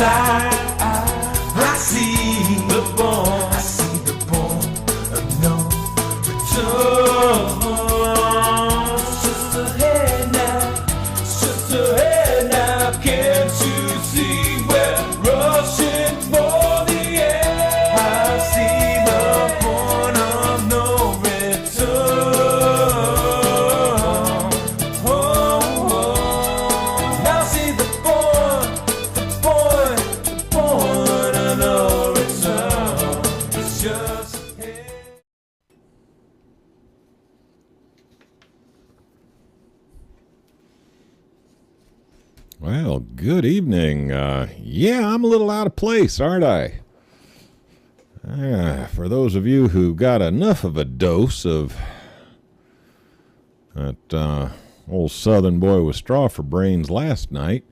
I see the born of no return. Sister, hey now, can't you see we're rushing for the end? I see the point of no return. Now I see the point of no return. It's just ahead. Well, good evening. Yeah, I'm a little out of place, aren't I? For those of you who got enough of a dose of that old Southern boy with straw for brains last night,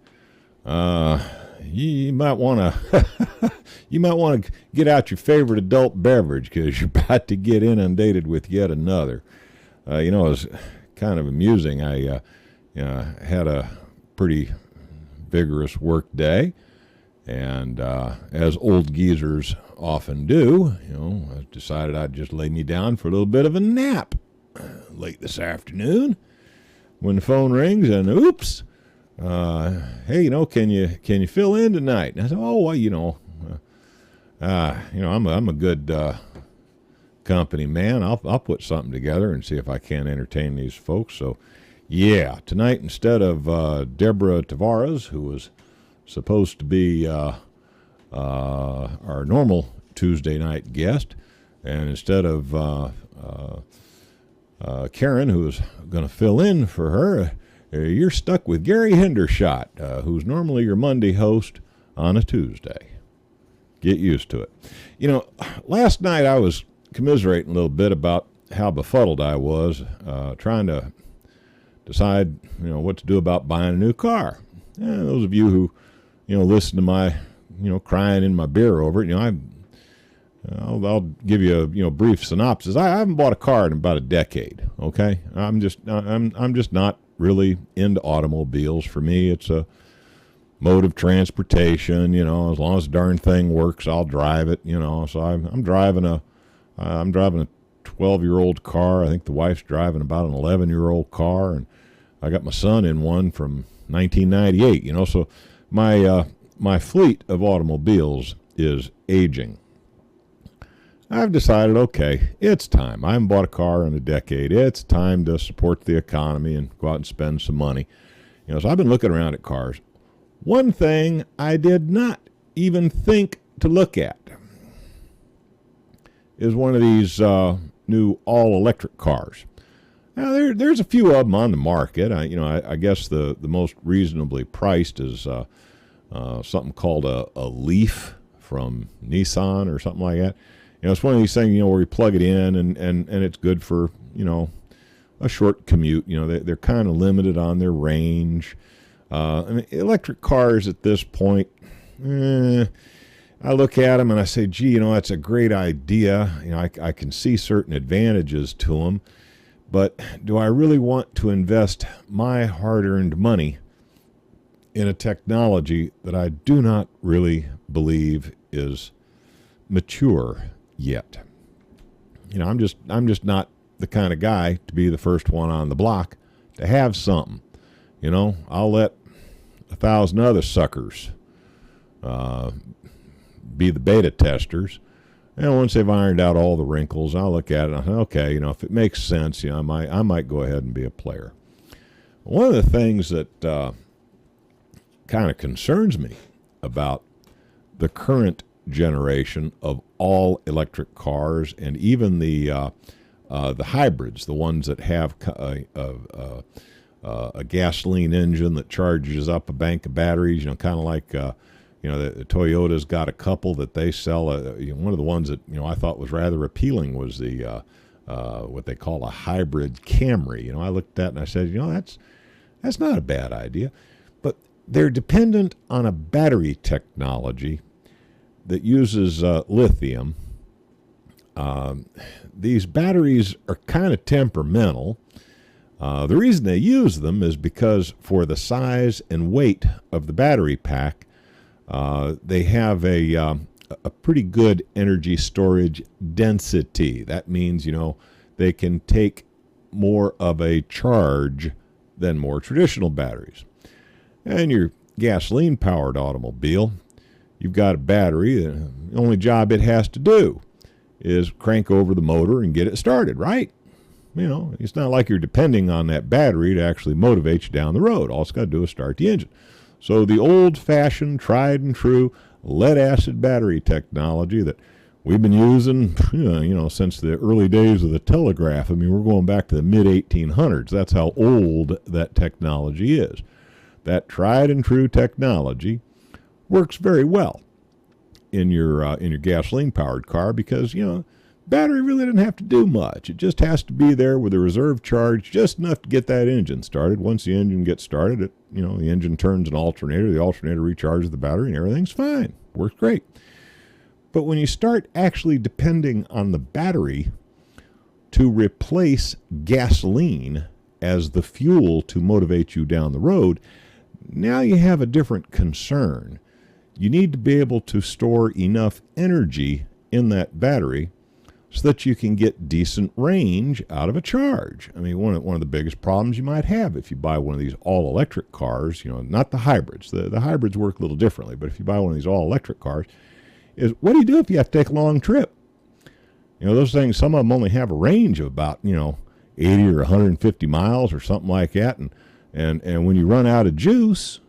you might want to get out your favorite adult beverage because you're about to get inundated with yet another. It was kind of amusing. I had a pretty vigorous work day, and as old geezers often do, I decided I'd just lay me down for a little bit of a nap late this afternoon when the phone rings and oops, hey, can you fill in tonight? And I said, oh, well, I'm a good company man. I'll put something together and see if I can entertain these folks. So yeah, tonight instead of Deborah Tavares, who was supposed to be our normal Tuesday night guest, and instead of Karen, who was going to fill in for her, you're stuck with Gary Hendershot, who's normally your Monday host on a Tuesday. Get used to it. Last night I was commiserating a little bit about how befuddled I was trying to decide, what to do about buying a new car. Those of you who, listen to my, crying in my beer over it, I'll give you a brief synopsis. I haven't bought a car in about a decade. Okay, I'm just not really into automobiles. For me, it's a mode of transportation. As long as the darn thing works, I'll drive it. So I'm driving a 12-year-old car. I think the wife's driving about an 11-year-old car, and I got my son in one from 1998. So my fleet of automobiles is aging. I've decided, okay, it's time. I haven't bought a car in a decade. It's time to support the economy and go out and spend some money. So I've been looking around at cars. One thing I did not even think to look at is one of these new all-electric cars. Now, there's a few of them on the market. I guess the most reasonably priced is something called a Leaf from Nissan or something like that. It's one of these things, where you plug it in and it's good for, a short commute. They're kind of limited on their range. Electric cars at this point, I look at them and I say, gee, that's a great idea. I can see certain advantages to them, but do I really want to invest my hard-earned money in a technology that I do not really believe is mature yet? I'm just not the kind of guy to be the first one on the block to have something. I'll let 1,000 other suckers be the beta testers, and once they've ironed out all the wrinkles, I'll look at it and I say, okay, if it makes sense, I might go ahead and be a player. One of the things that kind of concerns me about the current generation of all electric cars, and even the hybrids, the ones that have a gasoline engine that charges up a bank of batteries, kind of like the Toyota's got a couple that they sell. One of the ones that I thought was rather appealing was the what they call a hybrid Camry. I looked at that and I said, that's not a bad idea, but they're dependent on a battery technology that uses lithium. These batteries are kind of temperamental. The reason they use them is because for the size and weight of the battery pack, They have a pretty good energy storage density. That means, they can take more of a charge than more traditional batteries. And your gasoline-powered automobile, you've got a battery. The only job it has to do is crank over the motor and get it started, right? It's not like you're depending on that battery to actually motivate you down the road. All it's got to do is start the engine. So the old-fashioned, tried-and-true lead-acid battery technology that we've been using, since the early days of the telegraph. I mean, we're going back to the mid-1800s. That's how old that technology is. That tried-and-true technology works very well in your gasoline-powered car because, battery really doesn't have to do much. It just has to be there with a reserve charge, just enough to get that engine started. Once the engine gets started, the engine turns an alternator. The alternator recharges the battery, and everything's fine. Works great. But when you start actually depending on the battery to replace gasoline as the fuel to motivate you down the road, now you have a different concern. You need to be able to store enough energy in that battery so that you can get decent range out of a charge. I mean, one of the biggest problems you might have if you buy one of these all-electric cars, not the hybrids. The hybrids work a little differently, but if you buy one of these all-electric cars, is what do you do if you have to take a long trip? Those things, some of them only have a range of about, 80 or 150 miles or something like that. And when you run out of juice,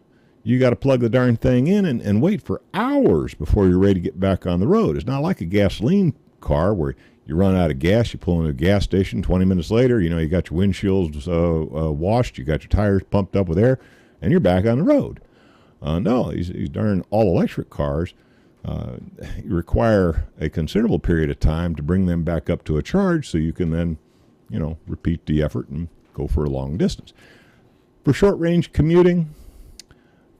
you got to plug the darn thing in and wait for hours before you're ready to get back on the road. It's not like a gasoline car where you run out of gas, you pull into a gas station, 20 minutes later, you got your windshields washed, you got your tires pumped up with air, and you're back on the road. No, these darn all-electric cars, you require a considerable period of time to bring them back up to a charge so you can then, repeat the effort and go for a long distance. For short-range commuting,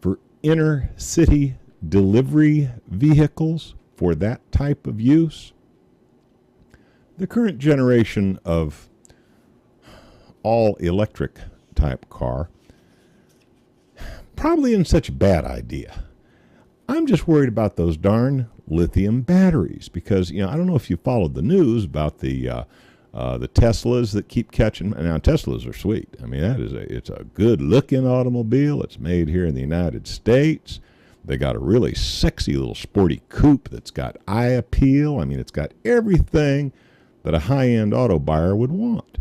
for inner-city delivery vehicles, for that type of use, the current generation of all-electric type car probably isn't such a bad idea. I'm just worried about those darn lithium batteries because, I don't know if you followed the news about the Teslas that keep catching. Now, Teslas are sweet. I mean, it's a good-looking automobile. It's made here in the United States. They got a really sexy little sporty coupe that's got eye appeal. I mean, it's got everything that a high-end auto buyer would want.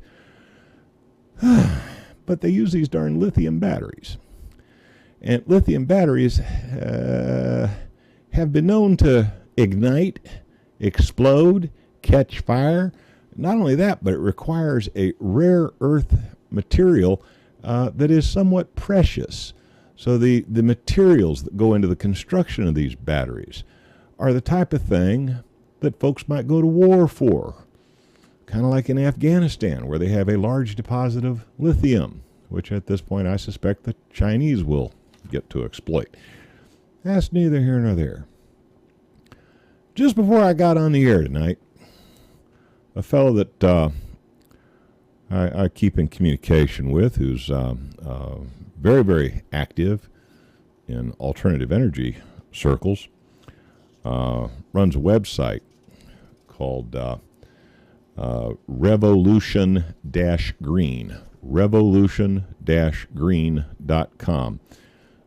But they use these darn lithium batteries. And lithium batteries have been known to ignite, explode, catch fire. Not only that, but it requires a rare earth material that is somewhat precious. So the materials that go into the construction of these batteries are the type of thing that folks might go to war for. Kind of like in Afghanistan, where they have a large deposit of lithium, which at this point I suspect the Chinese will get to exploit. That's neither here nor there. Just before I got on the air tonight, a fellow that I keep in communication with, who's very, very active in alternative energy circles, runs a website called Revolution-Green, revolution-green.com.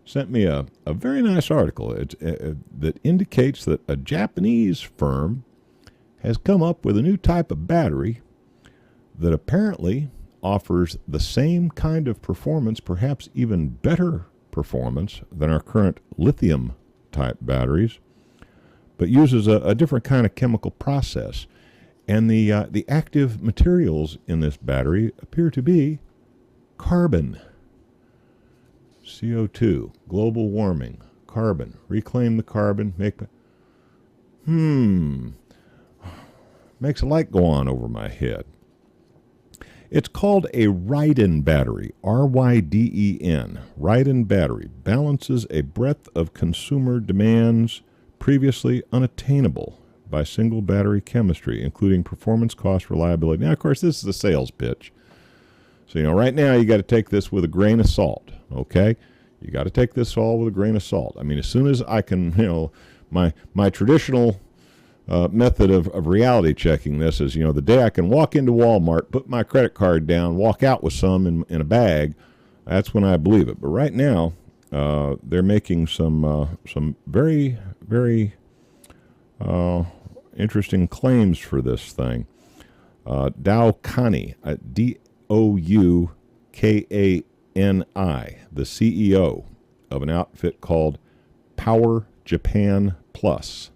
Sent me a very nice article that indicates that a Japanese firm has come up with a new type of battery that apparently offers the same kind of performance, perhaps even better performance than our current lithium-type batteries, but uses a different kind of chemical process. And the active materials in this battery appear to be carbon. CO2, global warming, carbon, reclaim the carbon, makes a light go on over my head. It's called a Ryden battery, R-Y-D-E-N. Ryden battery balances a breadth of consumer demands previously unattainable by single battery chemistry, including performance, cost, reliability. Now, of course, this is a sales pitch. So, right now you got to take this with a grain of salt, okay? You got to take this all with a grain of salt. I mean, as soon as I can, my traditional method of reality checking this is, the day I can walk into Walmart, put my credit card down, walk out with some in a bag, that's when I believe it. But right now, they're making some very, very interesting claims for this thing. W.A.N, D-O-U-K-A-N-I, the CEO of an outfit called Power Japan Plus,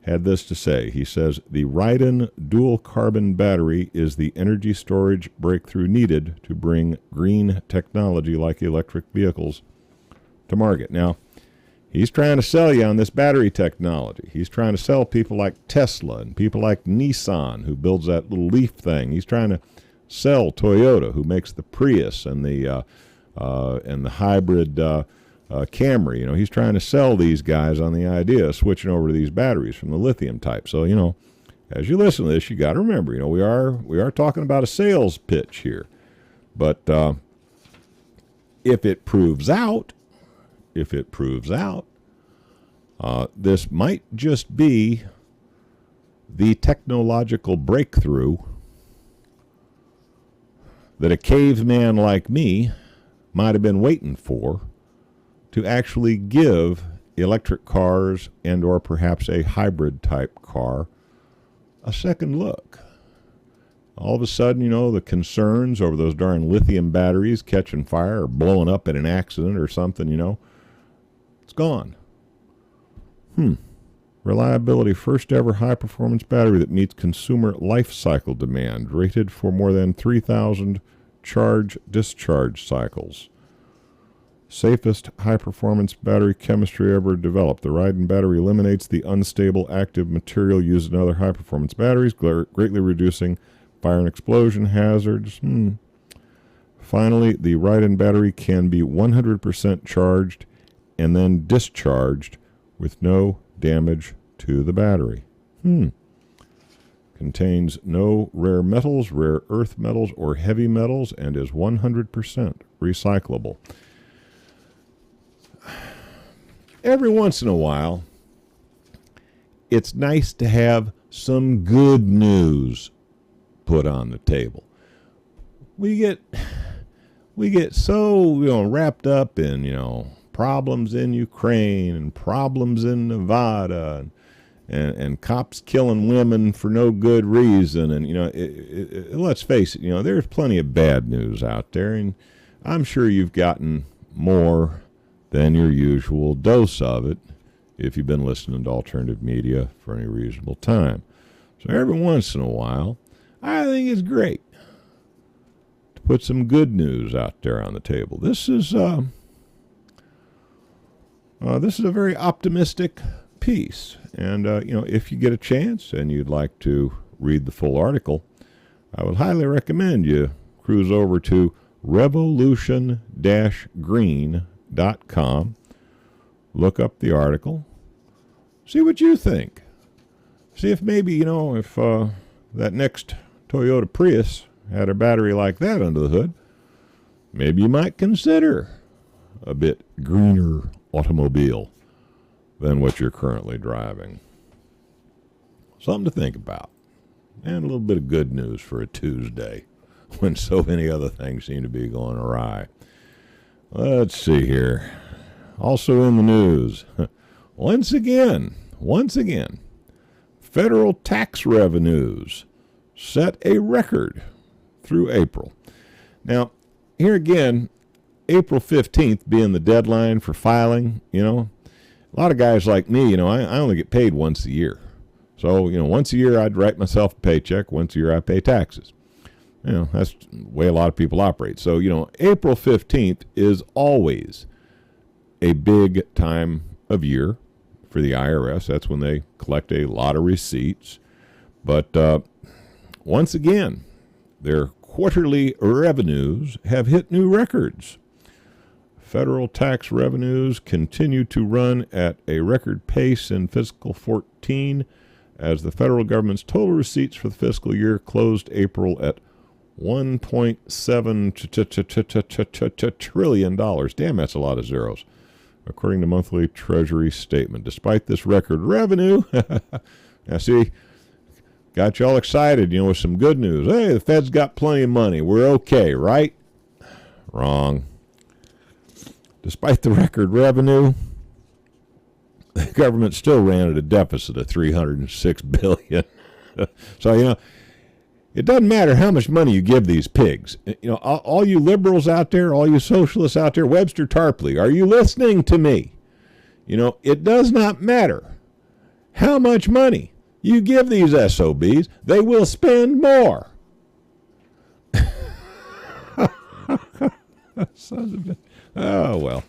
had this to say. He says, the W.A.N dual carbon battery is the energy storage breakthrough needed to bring green technology like electric vehicles to market. Now, he's trying to sell you on this battery technology. He's trying to sell people like Tesla and people like Nissan, who builds that little Leaf thing. He's trying to sell Toyota, who makes the Prius and the hybrid Camry. He's trying to sell these guys on the idea of switching over to these batteries from the lithium type. So, as you listen to this, you got to remember, we are talking about a sales pitch here. But if it proves out, this might just be the technological breakthrough that a caveman like me might have been waiting for, to actually give electric cars and or perhaps a hybrid type car a second look. All of a sudden, the concerns over those darn lithium batteries catching fire or blowing up in an accident or something, it's gone. Reliability, first ever high performance battery that meets consumer life cycle demand, rated for more than 3,000 charge-discharge cycles. Safest high-performance battery chemistry ever developed. The W.A.N battery eliminates the unstable active material used in other high-performance batteries, greatly reducing fire and explosion hazards. Finally, the W.A.N battery can be 100% charged and then discharged with no damage to the battery. Contains no rare metals, rare earth metals, or heavy metals, and is 100% recyclable. Every once in a while, it's nice to have some good news put on the table. We get so wrapped up in problems in Ukraine and problems in Nevada and cops killing women for no good reason, and let's face it, there's plenty of bad news out there, and I'm sure you've gotten more than your usual dose of it if you've been listening to alternative media for any reasonable time. So every once in a while, I think it's great to put some good news out there on the table. This is a very optimistic piece, and if you get a chance and you'd like to read the full article, I would highly recommend you cruise over to revolution-green.com, look up the article, see what you think. See if maybe, if that next Toyota Prius had a battery like that under the hood, maybe you might consider a bit greener automobile than what you're currently driving. Something to think about. And a little bit of good news for a Tuesday when so many other things seem to be going awry. Let's see here. Also in the news, once again, federal tax revenues set a record through April. Now, here again, April 15th being the deadline for filing, a lot of guys like me, I only get paid once a year. So, once a year I'd write myself a paycheck, once a year I pay taxes. That's the way a lot of people operate. So, April 15th is always a big time of year for the IRS. That's when they collect a lot of receipts. But once again, their quarterly revenues have hit new records. Federal tax revenues continue to run at a record pace in fiscal 14, as the federal government's total receipts for the fiscal year closed April at $1.7 trillion. Damn, that's a lot of zeros, according to monthly Treasury statement. Despite this record revenue, now see, got you all excited, with some good news. Hey, the Fed's got plenty of money. We're okay, right? Wrong. Despite the record revenue, the government still ran at a deficit of $306 billion. So, it doesn't matter how much money you give these pigs. All you liberals out there, all you socialists out there, Webster Tarpley, are you listening to me? It does not matter how much money you give these SOBs, they will spend more. Oh, well.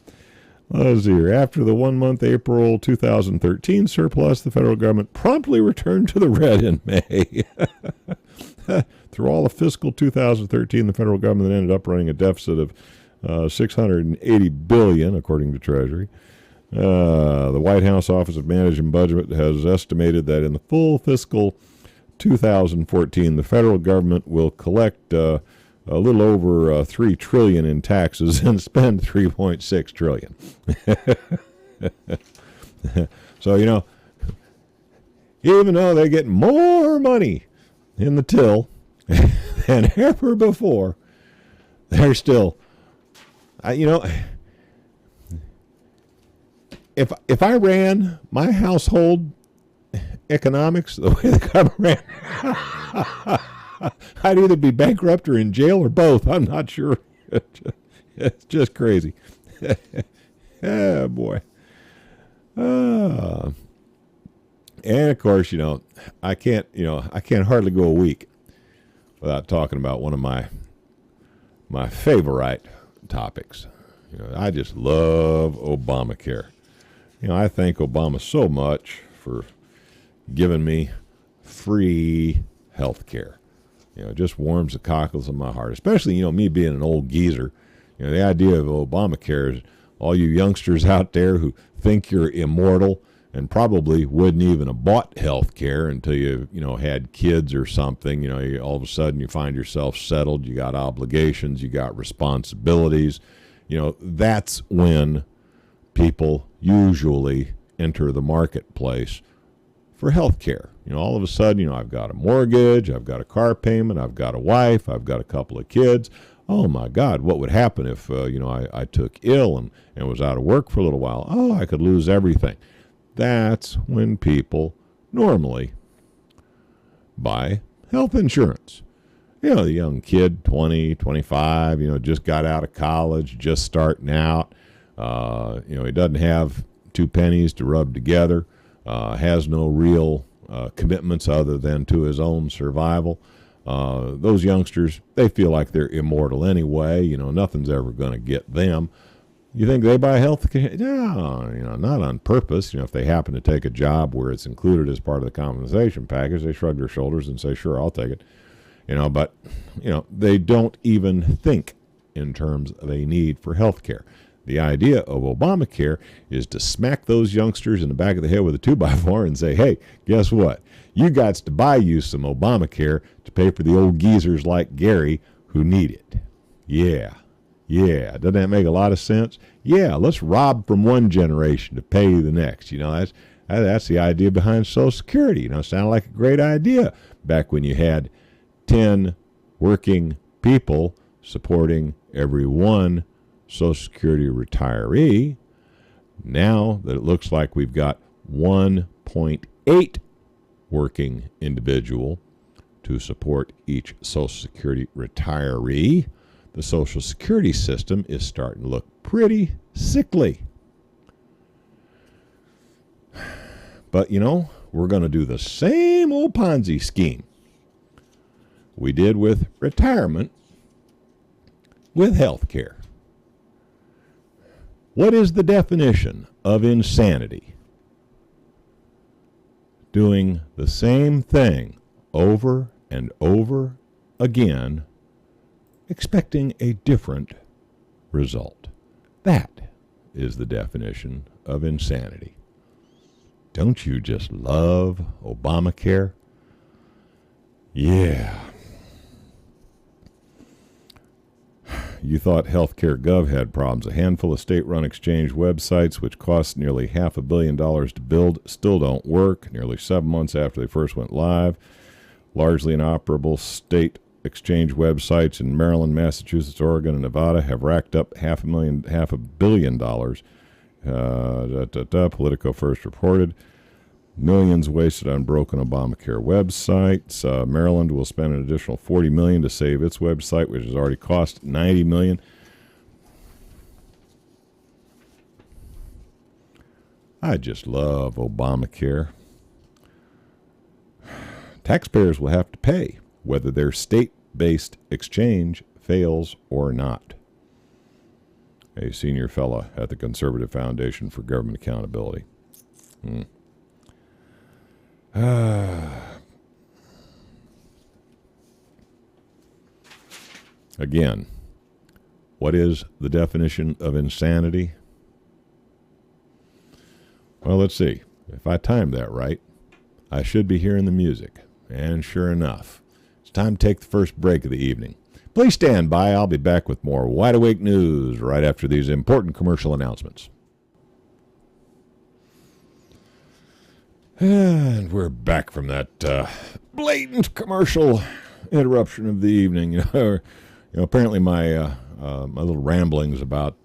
Let's see here. After the 1-month April 2013 surplus, the federal government promptly returned to the red in May. Through all of fiscal 2013, the federal government ended up running a deficit of $680 billion, according to Treasury. The White House Office of Management Budget has estimated that in the full fiscal 2014, the federal government will collect a little over $3 trillion in taxes and spend $3.6 trillion. So, even though they get more money in the till than ever before, they're still, if I ran my household economics the way the government ran, I'd either be bankrupt or in jail or both. I'm not sure. It's just crazy. Oh, boy. And of course, I can't hardly go a week without talking about one of my favorite topics. I just love Obamacare. I thank Obama so much for giving me free health care. It just warms the cockles of my heart, especially, me being an old geezer. The idea of Obamacare is all you youngsters out there who think you're immortal and probably wouldn't even have bought health care until you had kids or something. All of a sudden you find yourself settled. You got obligations. You got responsibilities. That's when people usually enter the marketplace for health care. All of a sudden, I've got a mortgage, I've got a car payment, I've got a wife, I've got a couple of kids. Oh, my God, what would happen if, I took ill and was out of work for a little while? Oh, I could lose everything. That's when people normally buy health insurance. The young kid, 20, 25, just got out of college, just starting out. He doesn't have 2 pennies to rub together, has no real commitments other than to his own survival. Those youngsters, they feel like they're immortal anyway. Nothing's ever going to get them. You think they buy health care? No, not on purpose. If they happen to take a job where it's included as part of the compensation package, they shrug their shoulders and say, sure, I'll take it. But they don't even think in terms of a need for health care. The idea of Obamacare is to smack those youngsters in the back of the head with a 2x4 and say, hey, guess what? You got to buy you some Obamacare to pay for the old geezers like Gary who need it. Yeah. Doesn't that make a lot of sense? Yeah, let's rob from one generation to pay the next. That's the idea behind Social Security. It sounded like a great idea back when you had 10 working people supporting every one Social Security retiree. Now that it looks like we've got 1.8 working individual to support each Social Security retiree, the Social Security system is starting to look pretty sickly. But, we're going to do the same old Ponzi scheme we did with retirement with health care. What is the definition of insanity? Doing the same thing over and over again, expecting a different result. That is the definition of insanity. Don't you just love Obamacare? Yeah. You thought Healthcare Gov had problems. A handful of state-run exchange websites, which cost nearly $500 million to build, still don't work. Nearly 7 months after they first went live. Largely inoperable state exchange websites in Maryland, Massachusetts, Oregon, and Nevada have racked up $500 million. Politico first reported. Millions wasted on broken Obamacare websites. Maryland will spend an additional $40 million to save its website, which has already cost $90 million. I just love Obamacare. Taxpayers will have to pay whether their state-based exchange fails or not. A senior fellow at the Conservative Foundation for Government Accountability. Again, what is the definition of insanity? Well, let's see. If I timed that right, I should be hearing the music. And sure enough, it's time to take the first break of the evening. Please stand by. I'll be back with more Wide Awake News right after these important commercial announcements. And we're back from that blatant commercial interruption of the evening. Apparently my little ramblings about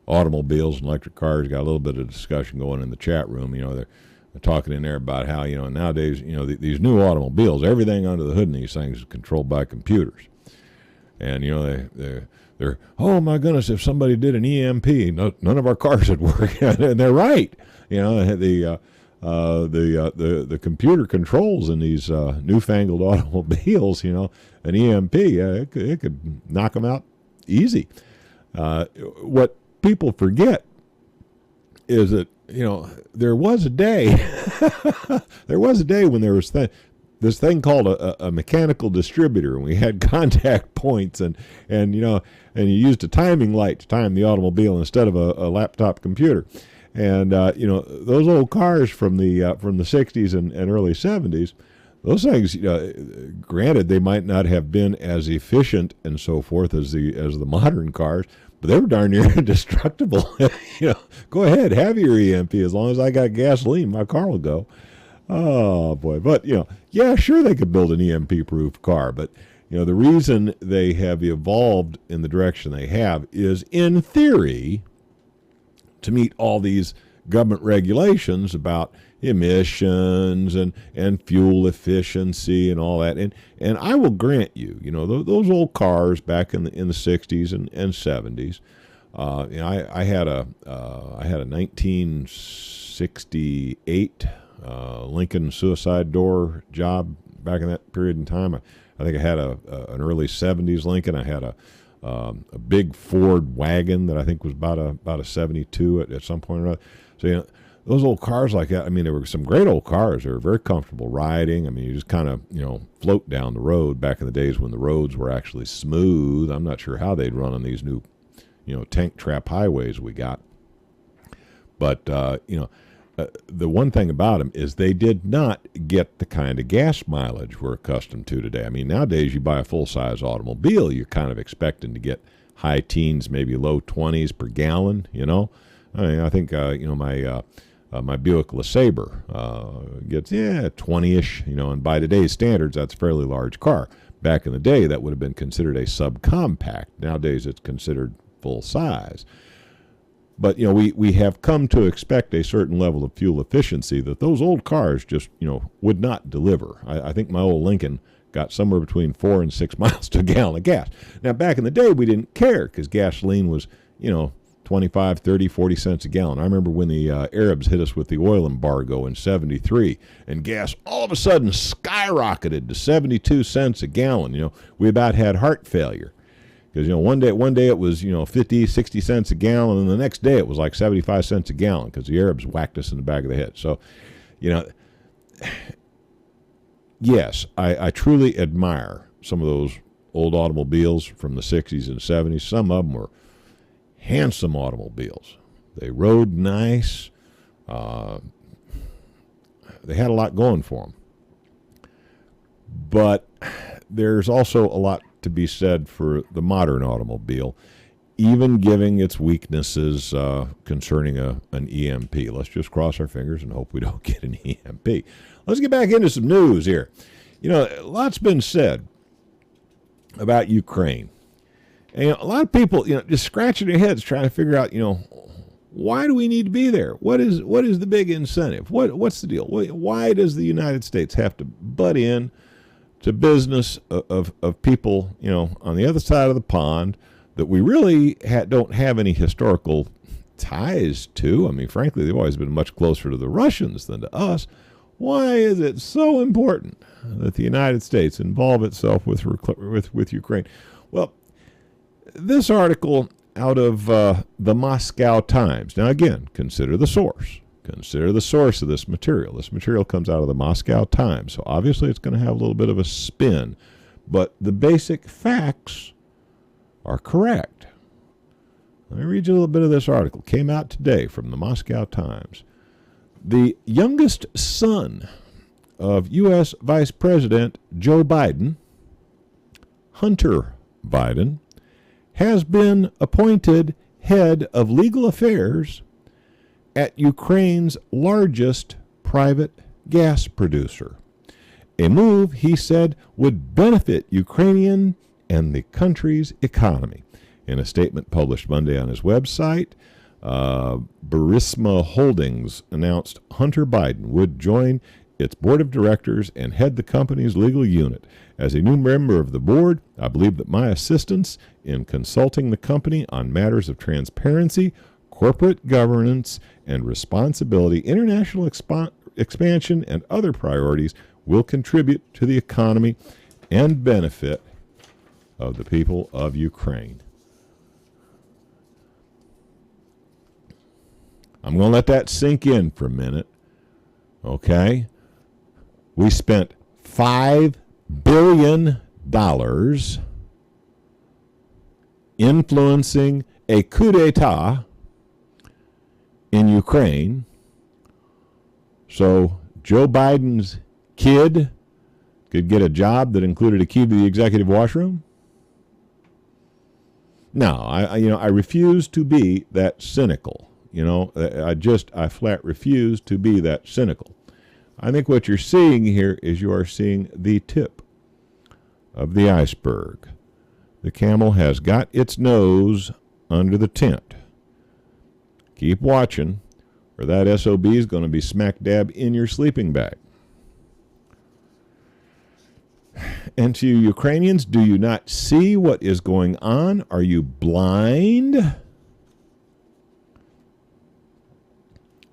automobiles and electric cars got a little bit of discussion going in the chat room. They're talking in there about how nowadays these new automobiles, everything under the hood in these things is controlled by computers, and they're oh my goodness, if somebody did an EMP, none of our cars would work. And they're right. The computer controls in these newfangled automobiles, an EMP, it could knock them out easy. What people forget is that, there was a day, when there was this thing called a mechanical distributor, and we had contact points, and you used a timing light to time the automobile instead of a laptop computer. And those old cars from the 60s and early 70s, those things, granted, they might not have been as efficient and so forth as the modern cars, but they were darn near indestructible. Go ahead, have your EMP. As long as I got gasoline, my car will go. Oh boy! But yeah, sure, they could build an EMP-proof car, but the reason they have evolved in the direction they have is, in theory, to meet all these government regulations about emissions and fuel efficiency and all that. And I will grant you, those old cars back in the 60s and 70s. I had a 1968 Lincoln suicide door job back in that period in time. I think I had an early 70s Lincoln. I had a big Ford wagon that I think was about a 72 at some point or another. So, those old cars like that, there were some great old cars. They were very comfortable riding. You just kind of, float down the road back in the days when the roads were actually smooth. I'm not sure how they'd run on these new, tank trap highways we got. But, the one thing about them is they did not get the kind of gas mileage we're accustomed to today. Nowadays you buy a full-size automobile, you're kind of expecting to get high teens, maybe low 20s per gallon, I think, my Buick LeSabre gets 20-ish, and by today's standards, that's a fairly large car. Back in the day, that would have been considered a subcompact. Nowadays, it's considered full size. But we have come to expect a certain level of fuel efficiency that those old cars just would not deliver. I think my old Lincoln got somewhere between 4 and 6 miles to a gallon of gas. Now back in the day, we didn't care because gasoline was 25, 30, 40 cents a gallon. I remember when the Arabs hit us with the oil embargo in 73, and gas all of a sudden skyrocketed to 72 cents a gallon. We about had heart failure. Because, one day it was, 50, 60 cents a gallon, and the next day it was like 75 cents a gallon because the Arabs whacked us in the back of the head. So, yes, I truly admire some of those old automobiles from the 60s and 70s. Some of them were handsome automobiles. They rode nice. They had a lot going for them. But there's also a lot to be said for the modern automobile, even giving its weaknesses concerning an EMP. Let's just cross our fingers and hope we don't get an EMP. Let's get back into some news here. You know, a lot's been said about Ukraine. And a lot of people, just scratching their heads trying to figure out, why do we need to be there? What is the big incentive? What's the deal? Why does the United States have to butt in to business of people, on the other side of the pond that we really don't have any historical ties to? I mean, frankly, they've always been much closer to the Russians than to us. Why is it so important that the United States involve itself with Ukraine? Well, this article out of the Moscow Times. Now, again, consider the source. Consider the source of this material. This material comes out of the Moscow Times, so obviously it's going to have a little bit of a spin, but the basic facts are correct. Let me read you a little bit of this article. Came out today from the Moscow Times. The youngest son of U.S. Vice President Joe Biden, Hunter Biden, has been appointed head of legal affairs at Ukraine's largest private gas producer. A move, he said, would benefit Ukrainian and the country's economy. In a statement published Monday on his website, Burisma Holdings announced Hunter Biden would join its board of directors and head the company's legal unit. As a new member of the board, I believe that my assistance in consulting the company on matters of transparency, corporate governance, and responsibility, international expansion, and other priorities will contribute to the economy and benefit of the people of Ukraine. I'm going to let that sink in for a minute, okay? We spent $5 billion influencing a coup d'etat in Ukraine. So Joe Biden's kid could get a job that included a key to the executive washroom? No, I refuse to be that cynical. I flat refuse to be that cynical. I think what you're seeing here is you are seeing the tip of the iceberg. The camel has got its nose under the tent. Keep watching, or that SOB is going to be smack dab in your sleeping bag. And to you Ukrainians, do you not see what is going on? Are you blind?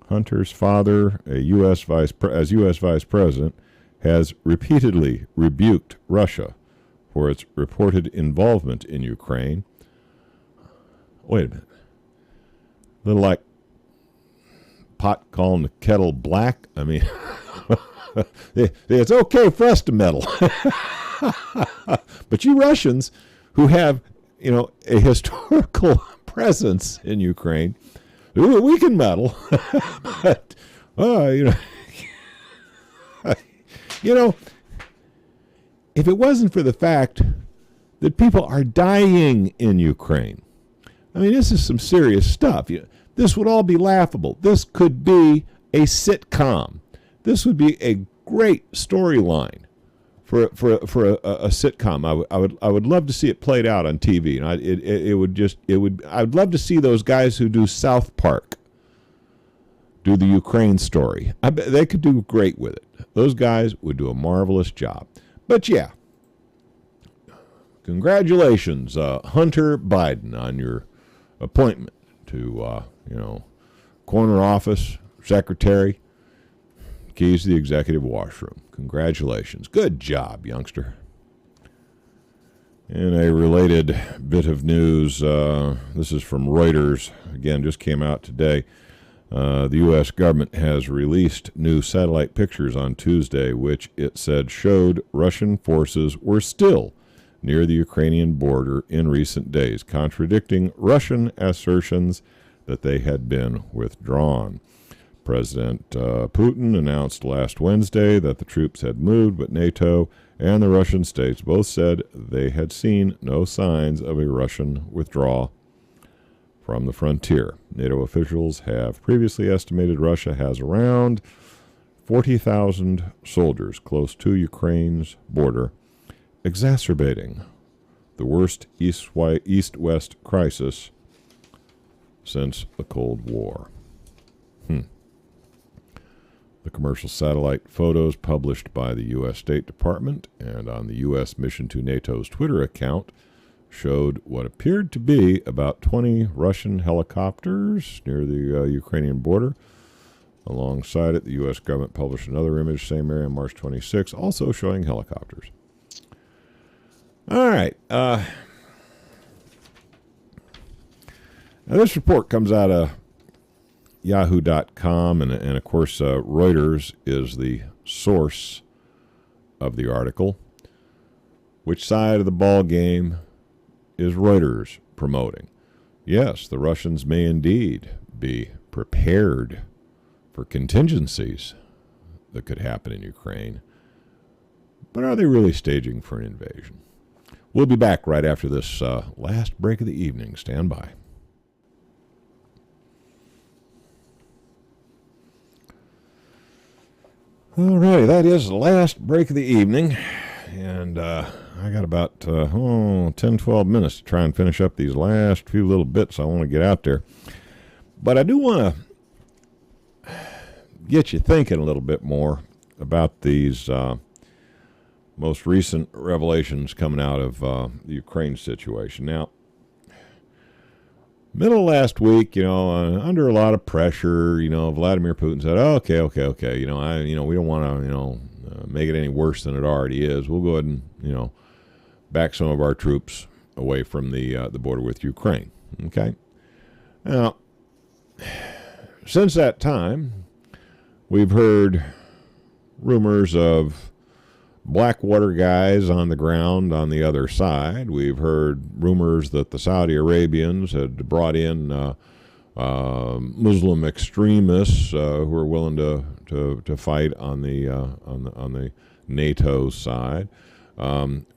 Hunter's father, as U.S. Vice President, has repeatedly rebuked Russia for its reported involvement in Ukraine. Wait a minute. A little like pot calling the kettle black. I mean, it's okay for us to meddle. But you Russians who have, a historical presence in Ukraine, we can meddle. But, if it wasn't for the fact that people are dying in Ukraine, I mean, this is some serious stuff. This would all be laughable. This could be a sitcom. This would be a great storyline for a sitcom. I would love to see it played out on TV. And I would love to see those guys who do South Park do the Ukraine story. I bet they could do great with it. Those guys would do a marvelous job. But yeah, congratulations, Hunter Biden, on your appointment to, corner office, secretary, keys to the executive washroom. Congratulations. Good job, youngster. In a related bit of news, this is from Reuters. Again, just came out today. The U.S. government has released new satellite pictures on Tuesday, which it said showed Russian forces were still near the Ukrainian border in recent days, contradicting Russian assertions that they had been withdrawn. President Putin announced last Wednesday that the troops had moved, but NATO and the Russian states both said they had seen no signs of a Russian withdrawal from the frontier. NATO officials have previously estimated Russia has around 40,000 soldiers close to Ukraine's border, exacerbating the worst East-West crisis since the Cold War. The commercial satellite photos published by the U.S. State Department and on the U.S. Mission to NATO's Twitter account showed what appeared to be about 20 Russian helicopters near the Ukrainian border. Alongside it, the U.S. government published another image, same area, on March 26, also showing helicopters. All right. Now this report comes out of Yahoo.com, and of course, Reuters is the source of the article. Which side of the ball game is Reuters promoting? Yes, the Russians may indeed be prepared for contingencies that could happen in Ukraine, but are they really staging for an invasion? We'll be back right after this last break of the evening. Stand by. All right, that is the last break of the evening, and I got about 10, 12 minutes to try and finish up these last few little bits I want to get out there. But I do want to get you thinking a little bit more about these most recent revelations coming out of the Ukraine situation. Now, middle of last week, under a lot of pressure, Vladimir Putin said, okay, we don't want to, make it any worse than it already is. We'll go ahead and, back some of our troops away from the border with Ukraine. Okay. Now, since that time, we've heard rumors of Blackwater guys on the ground on the other side. We've heard rumors that the Saudi Arabians had brought in Muslim extremists who are willing to fight on the NATO side.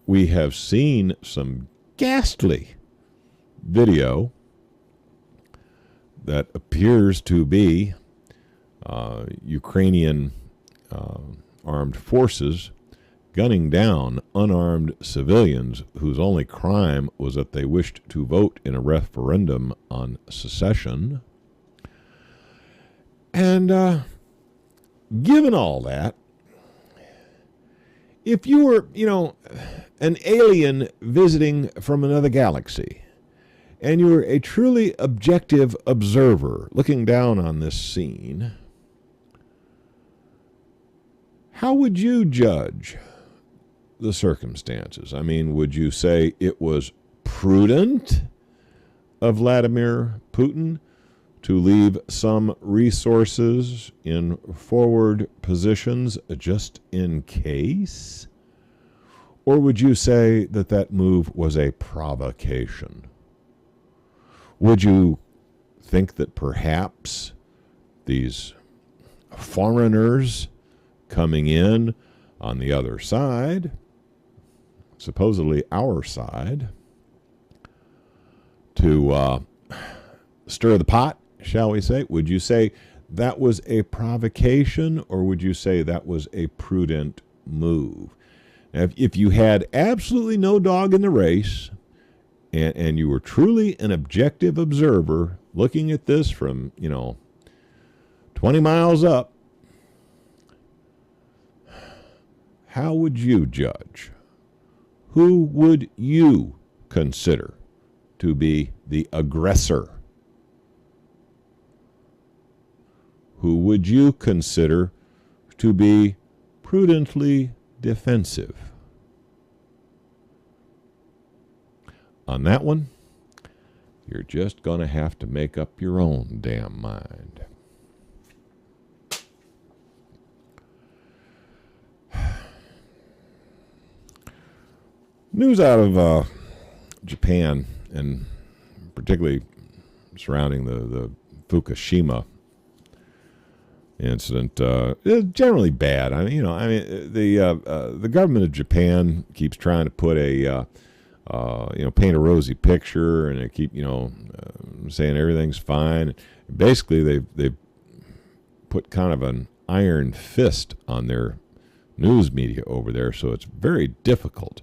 We have seen some ghastly video that appears to be Ukrainian armed forces gunning down unarmed civilians whose only crime was that they wished to vote in a referendum on secession. And given all that, if you were, an alien visiting from another galaxy, and you were a truly objective observer looking down on this scene, how would you judge the circumstances? I mean, would you say it was prudent of Vladimir Putin to leave some resources in forward positions just in case? Or would you say that that move was a provocation? Would you think that perhaps these foreigners coming in on the other side, supposedly our side, to stir the pot, shall we say? Would you say that was a provocation, or would you say that was a prudent move? Now, if you had absolutely no dog in the race, and you were truly an objective observer looking at this from, 20 miles up, how would you judge? Who would you consider to be the aggressor? Who would you consider to be prudently defensive? On that one, you're just going to have to make up your own damn mind. News out of Japan, and particularly surrounding the Fukushima incident is generally bad. The government of Japan keeps trying to put paint a rosy picture, and they keep saying everything's fine. Basically, they've put kind of an iron fist on their news media over there, so it's very difficult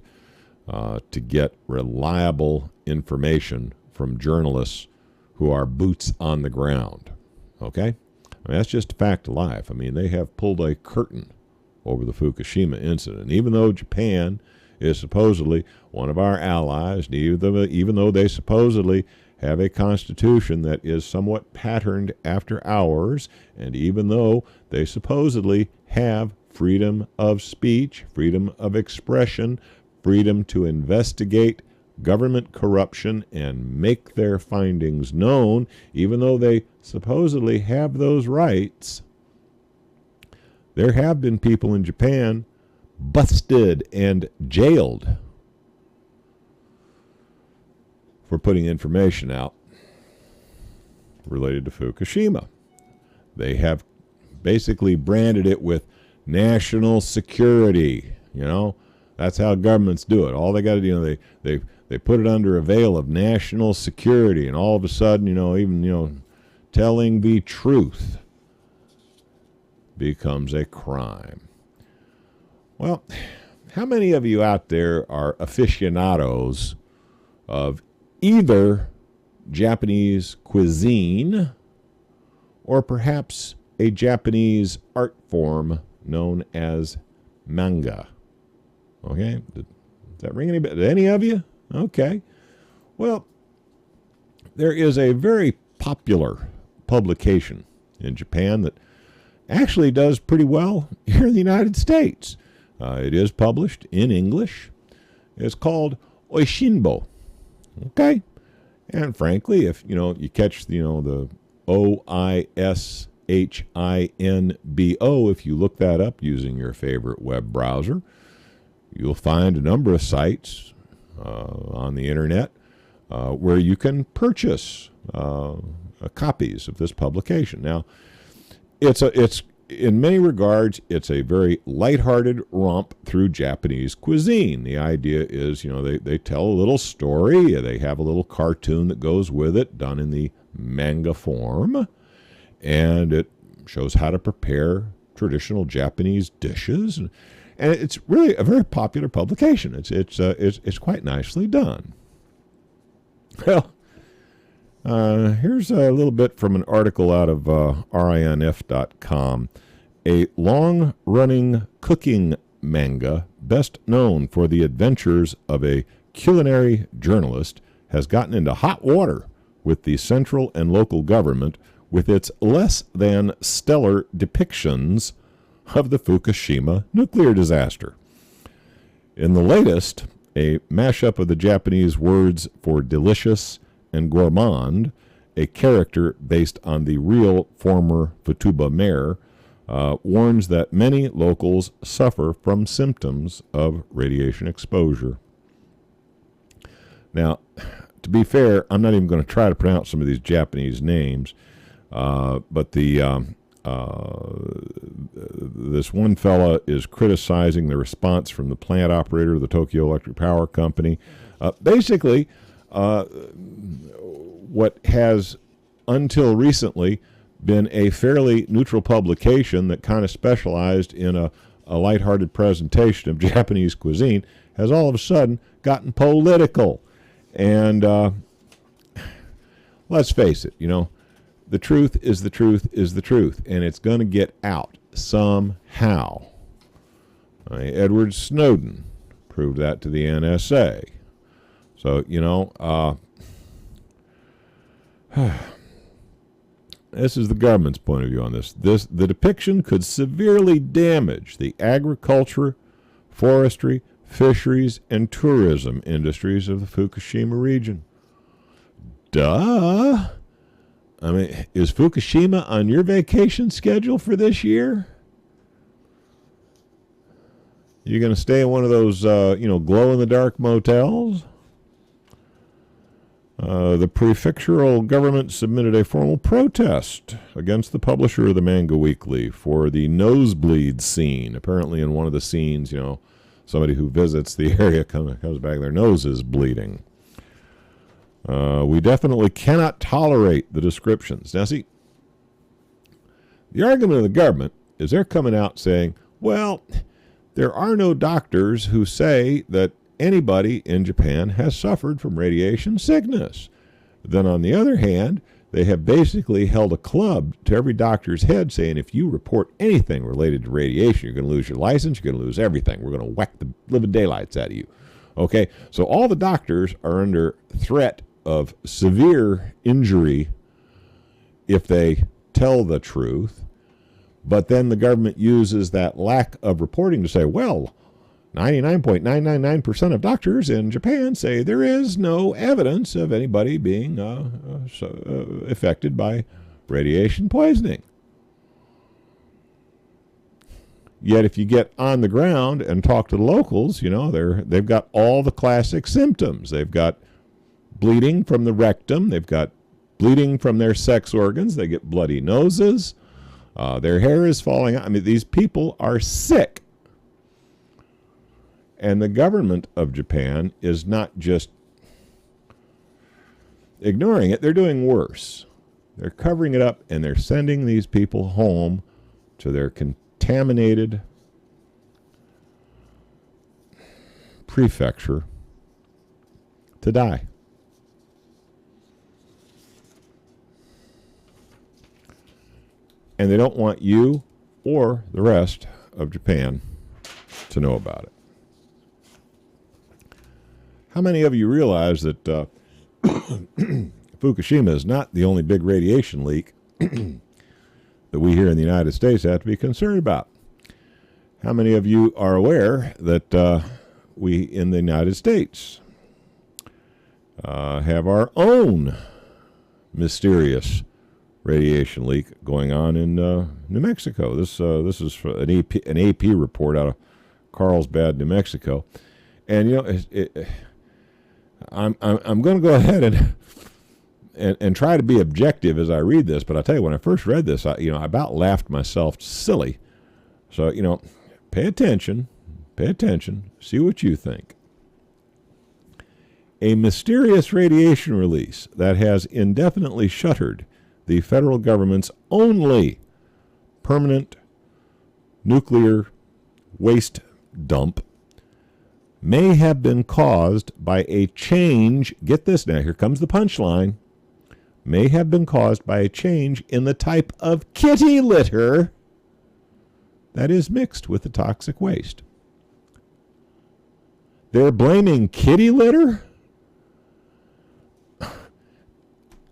to get reliable information from journalists who are boots on the ground. Okay? That's just a fact of life. They have pulled a curtain over the Fukushima incident. Even though Japan is supposedly one of our allies, even though they supposedly have a constitution that is somewhat patterned after ours, and even though they supposedly have freedom of speech, freedom of expression, freedom to investigate government corruption and make their findings known, even though they supposedly have those rights, there have been people in Japan busted and jailed for putting information out related to Fukushima. They have basically branded it with national security. That's how governments do it. All they got to do, they put it under a veil of national security, and all of a sudden, even telling the truth becomes a crime. Well, how many of you out there are aficionados of either Japanese cuisine or perhaps a Japanese art form known as manga? Okay, does that ring any bell? Any of you? Okay. Well, there is a very popular publication in Japan that actually does pretty well here in the United States. It is published in English. It's called Oishinbo. Okay? And frankly, if you catch the OISHINBO, if you look that up using your favorite web browser, you'll find a number of sites on the internet where you can purchase copies of this publication. Now, it's in many regards, it's a very lighthearted romp through Japanese cuisine. The idea is, they tell a little story, they have a little cartoon that goes with it, done in the manga form, and it shows how to prepare traditional Japanese dishes, and it's really a very popular publication. It's quite nicely done. Well, here's a little bit from an article out of RINF.com. A long-running cooking manga, best known for the adventures of a culinary journalist, has gotten into hot water with the central and local government with its less than stellar depictions of the Fukushima nuclear disaster. In the latest, a mashup of the Japanese words for delicious and gourmand, a character based on the real former Futuba mayor, warns that many locals suffer from symptoms of radiation exposure. Now, to be fair, I'm not even going to try to pronounce some of these Japanese names, but this one fella is criticizing the response from the plant operator of the Tokyo Electric Power Company. Basically, what has until recently been a fairly neutral publication that kind of specialized in a lighthearted presentation of Japanese cuisine has all of a sudden gotten political. And let's face it, the truth is the truth is the truth, and it's going to get out somehow. Edward Snowden proved that to the NSA. So, this is the government's point of view on this. The depiction could severely damage the agriculture, forestry, fisheries, and tourism industries of the Fukushima region. Duh. Is Fukushima on your vacation schedule for this year? You going to stay in one of those, glow-in-the-dark motels? The prefectural government submitted a formal protest against the publisher of the Manga Weekly for the nosebleed scene. Apparently in one of the scenes, somebody who visits the area comes back, their nose is bleeding. We definitely cannot tolerate the descriptions. Now see, the argument of the government is they're coming out saying, well, there are no doctors who say that anybody in Japan has suffered from radiation sickness. Then on the other hand, they have basically held a club to every doctor's head saying if you report anything related to radiation, you're going to lose your license, you're going to lose everything. We're going to whack the living daylights out of you. Okay, so all the doctors are under threat of severe injury if they tell the truth, but then the government uses that lack of reporting to say, well, 99.999% of doctors in Japan say there is no evidence of anybody being affected by radiation poisoning. Yet if you get on the ground and talk to the locals, they've got all the classic symptoms. They've got bleeding from the rectum. They've got bleeding from their sex organs. They get bloody noses. Their hair is falling out. I mean, these people are sick. And the government of Japan is not just ignoring it. They're doing worse. They're covering it up, and they're sending these people home to their contaminated prefecture to die. And they don't want you or the rest of Japan to know about it. How many of you realize that Fukushima is not the only big radiation leak that we here in the United States have to be concerned about? How many of you are aware that we in the United States have our own mysterious radiation leak going on in New Mexico? This is an AP report out of Carlsbad, New Mexico, and I'm going to go ahead and try to be objective as I read this, but I'll tell you, when I first read this, I about laughed myself silly. So, pay attention, see what you think. A mysterious radiation release that has indefinitely shuttered the federal government's only permanent nuclear waste dump may have been caused by a change, get this now, here comes the punchline, may have been caused by a change in the type of kitty litter that is mixed with the toxic waste. They're blaming kitty litter?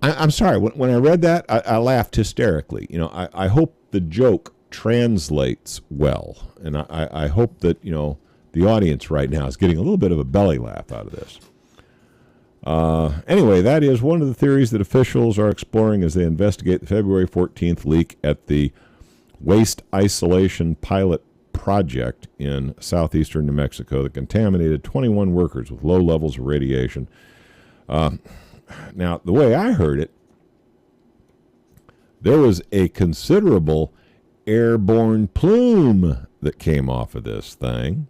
I'm sorry, when I read that, I laughed hysterically. I hope the joke translates well, and I hope that, the audience right now is getting a little bit of a belly laugh out of this. Anyway, that is one of the theories that officials are exploring as they investigate the February 14th leak at the Waste Isolation Pilot Project in southeastern New Mexico that contaminated 21 workers with low levels of radiation. Now, the way I heard it, there was a considerable airborne plume that came off of this thing.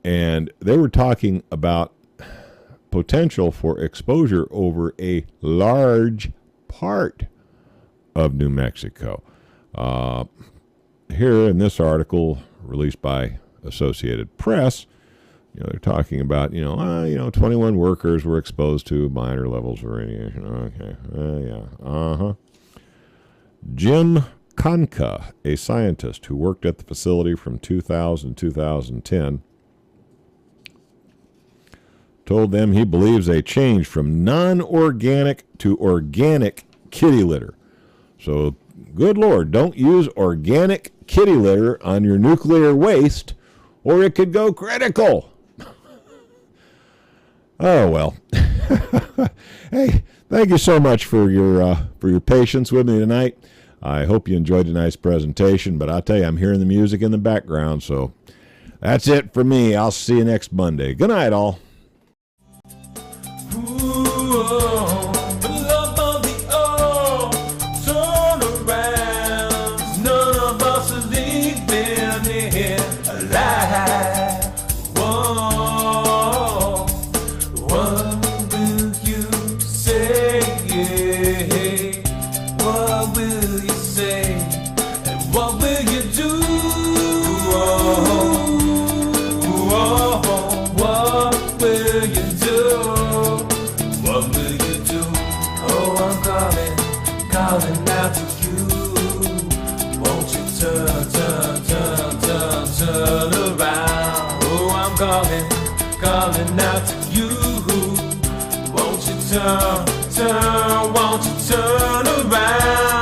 And they were talking about potential for exposure over a large part of New Mexico. Here in this article released by Associated Press, they're talking about, 21 workers were exposed to minor levels of radiation. Okay. Jim Kanka, a scientist who worked at the facility from 2000 to 2010, told them he believes a change from non-organic to organic kitty litter. So, good Lord, don't use organic kitty litter on your nuclear waste, or it could go critical. Oh, well. Hey, thank you so much for your patience with me tonight. I hope you enjoyed tonight's presentation, but I'll tell you, I'm hearing the music in the background, so that's it for me. I'll see you next Monday. Good night, all. Ooh, What will you do? Oh, what will you do? What will you do? Oh, I'm calling out to you. Won't you turn around? Oh, I'm calling out to you. Won't you turn around?